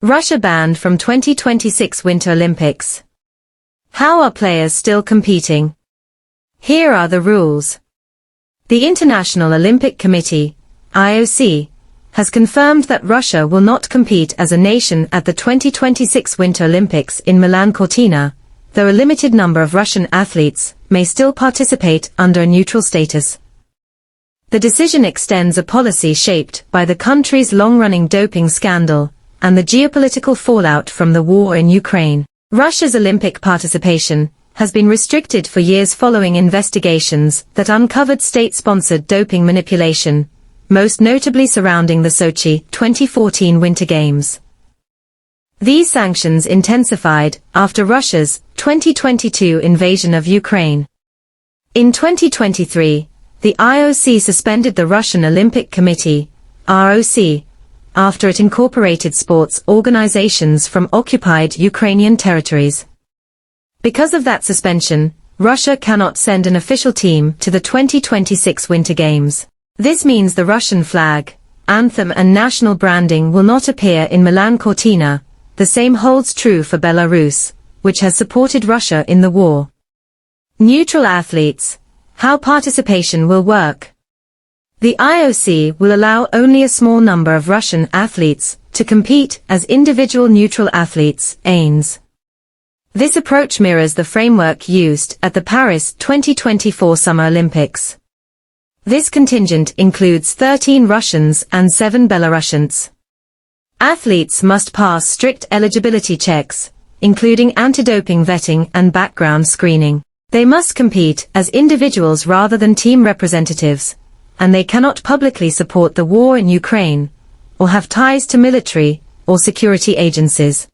Russia banned from 2026 Winter Olympics. How are players still competing? Here are the rules. The International Olympic Committee, IOC, has confirmed that Russia will not compete as a nation at the 2026 Winter Olympics in Milan-Cortina, though a limited number of Russian athletes may still participate under a neutral status. The decision extends a policy shaped by the country's long-running doping scandal and the geopolitical fallout from the war in Ukraine. Russia's Olympic participation has been restricted for years following investigations that uncovered state-sponsored doping manipulation, most notably surrounding the Sochi 2014 Winter Games. These sanctions intensified after Russia's 2022 invasion of Ukraine. In 2023, the IOC suspended the Russian Olympic Committee, ROC, after it incorporated sports organizations from occupied Ukrainian territories. Because of that suspension, Russia cannot send an official team to the 2026 Winter Games. This means the Russian flag, anthem and national branding will not appear in Milan-Cortina. The same holds true for Belarus, which has supported Russia in the war. Neutral athletes. How participation will work. The IOC will allow only a small number of Russian athletes to compete as individual neutral athletes, AINs. This approach mirrors the framework used at the Paris 2024 Summer Olympics. This contingent includes 13 Russians and 7 Belarusians. Athletes must pass strict eligibility checks, including anti-doping vetting and background screening. They must compete as individuals rather than team representatives, and they cannot publicly support the war in Ukraine, or have ties to military or security agencies.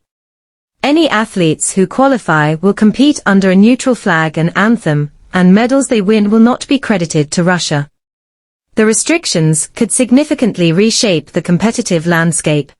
Any athletes who qualify will compete under a neutral flag and anthem, and medals they win will not be credited to Russia. The restrictions could significantly reshape the competitive landscape.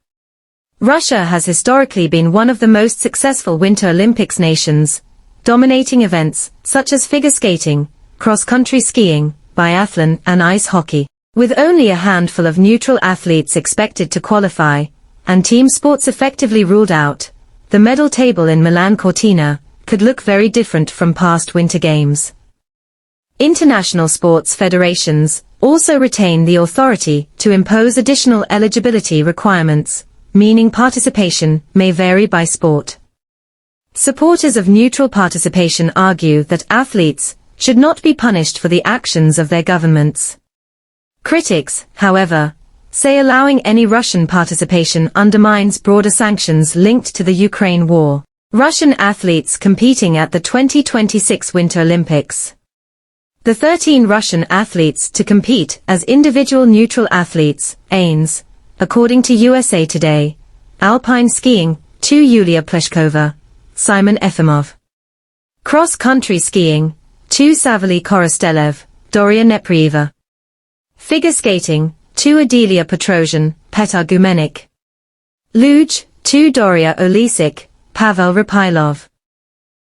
Russia has historically been one of the most successful Winter Olympics nations, dominating events such as figure skating, cross-country skiing, biathlon and ice hockey. With only a handful of neutral athletes expected to qualify, and team sports effectively ruled out, the medal table in Milan-Cortina could look very different from past Winter Games. International sports federations also retain the authority to impose additional eligibility requirements, meaning participation may vary by sport. Supporters of neutral participation argue that athletes should not be punished for the actions of their governments. Critics, however, say allowing any Russian participation undermines broader sanctions linked to the Ukraine war. Russian athletes competing at the 2026 Winter Olympics. The 13 Russian athletes to compete as individual neutral athletes, AINs, according to USA Today: alpine skiing, 2 Yulia Pleshkova, Simon Efimov. Cross-country skiing, 2 Savily Korostelev, Doria Neprieva. Figure skating, 2 Adelia Petrosian, Petar Gumenik. Luge, 2 Doria Olesic, Pavel Rapilov.